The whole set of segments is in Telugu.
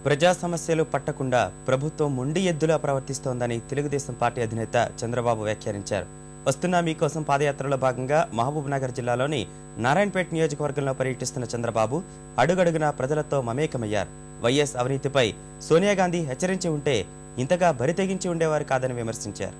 ప్రజా సమస్యలు పట్టకుండా ప్రభుత్వం మొండి ఎద్దులా ప్రవర్తిస్తోందని తెలుగుదేశం పార్టీ అధినేత చంద్రబాబు వ్యాఖ్యానించారు. వస్తున్నా మీకోసం పాదయాత్రలో భాగంగా మహబూబ్ నగర్ జిల్లాలోని నారాయణపేట నియోజకవర్గంలో పర్యటిస్తున్న చంద్రబాబు అడుగడుగునా ప్రజలతో మమేకమయ్యారు. వైఎస్ అవినీతిపై సోనియా గాంధీ హెచ్చరించి ఉంటే ఇంతగా బరితెగించి ఉండేవారు కాదని విమర్శించారు.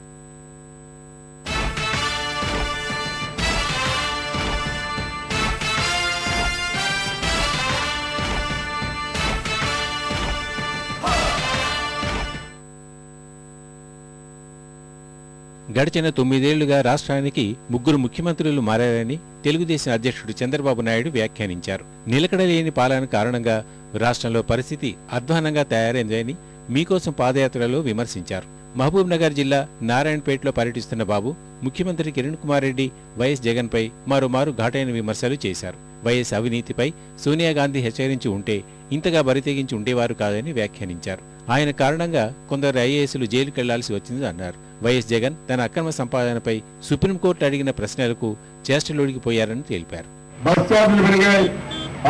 గడిచిన 9 ఏళ్లుగా రాష్ట్రానికి 3 ముఖ్యమంత్రులు మారారని తెలుగుదేశం అధ్యక్షుడు చంద్రబాబు నాయుడు వ్యాఖ్యానించారు. నిలకడలేని పాలన కారణంగా రాష్ట్రంలో పరిస్థితి అధ్వానంగా తయారైందని మీకోసం పాదయాత్రలో విమర్శించారు. మహబూబ్ నగర్ జిల్లా నారాయణపేటలో పర్యటిస్తున్న బాబు ముఖ్యమంత్రి కిరణ్ కుమార్ రెడ్డి, వైఎస్ జగన్పై మరోమారు ఘాటైన విమర్శలు చేశారు. వైఎస్ అవినీతిపై సోనియా గాంధీ హెచ్చరించి ఉంటే ఇంతగా బరితెగించి ఉండేవారు కాదని వ్యాఖ్యానించారు. ఆయన కారణంగా కొందరు ఐఏఎస్లు జైలుకెళ్లాల్సి వచ్చిందని అన్నారు. వైఎస్ జగన్ తన అక్రమ సంపాదనపై సుప్రీంకోర్టు అడిగిన ప్రశ్నలకు చేష్టలోడిగిపోయారని తెలిపారు. బస్ ఛార్జీలు పెరిగాయి,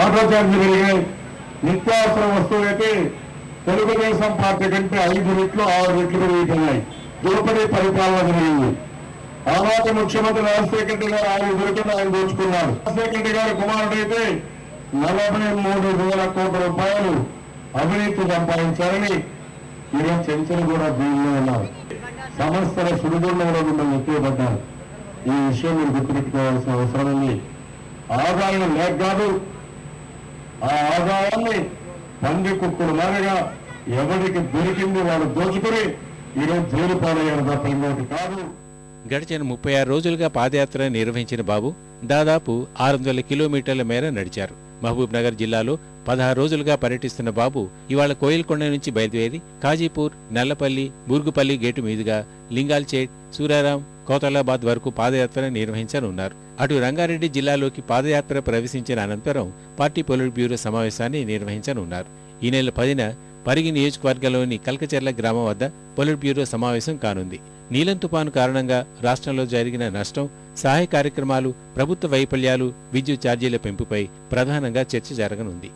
ఆటో ఛార్జీలు పెరిగాయి, నిత్యావసర వస్తువులైతే తెలుగుదేశం పార్టీ కంటే 5 రెట్లు 6 రెట్లు పెరుగుతున్నాయి. దోపిడీ పరిపాలన జరిగింది. ఆనాటి ముఖ్యమంత్రి రాజశేఖర రెడ్డి గారు ఆయన దొరికిన ఆయన దోచుకున్నారు. రాజశేఖర రెడ్డి గారి కుమారుడైతే 43,000 కోట్ల రూపాయలు అవినీతి సంపాదించారని ఈరోజు చెంచలు కూడా దీనిలో ఉన్నారు. సమస్యల సుడిగుండంలో మిమ్మల్ని ఎత్తిపడ్డారు. ఈ విషయం మీరు గుర్తుపెట్టుకోవాల్సిన అవసరం ఉంది. ఆదాయం లేక కాదు, ఆ ఆదాయాన్ని పంది కుక్కుడు మారగా ఎవరికి దొరికింది వాళ్ళు దోచుకుని ఈరోజు జైలు పాలయ్యారు తప్ప ఇంకోటి కాదు. గడిచిన 36 రోజులుగా పాదయాత్ర నిర్వహించిన బాబు దాదాపు 600 కిలోమీటర్ల మేర నడిచారు. మహబూబ్ నగర్ జిల్లాలో 16 రోజులుగా పర్యటిస్తున్న బాబు ఇవాళ కోయిల్కొండ నుంచి బయలుదేరి కాజీపూర్, నల్లపల్లి, బూర్గుపల్లి గేటు మీదుగా లింగాల్చేట్, సూరారాం, కోతలాబాద్ వరకు పాదయాత్ర నిర్వహించనున్నారు. అటు రంగారెడ్డి జిల్లాలోకి పాదయాత్ర ప్రవేశించిన అనంతరం పార్టీ పొలిట్ బ్యూరో సమావేశాన్ని నిర్వహించనున్నారు. ఈ నెల 10న పరిగి నియోజకవర్గంలోని కల్కచెర్ల గ్రామం వద్ద పొలిట్ బ్యూరో సమావేశం కానుంది. నీలం తుపాను కారణంగా రాష్ట్రంలో జరిగిన నష్టం, సహాయ కార్యక్రమాలు, ప్రభుత్వ వైఫల్యాలు, విద్యుత్ ఛార్జీల పెంపుపై ప్రధానంగా చర్చ జరగనుంది.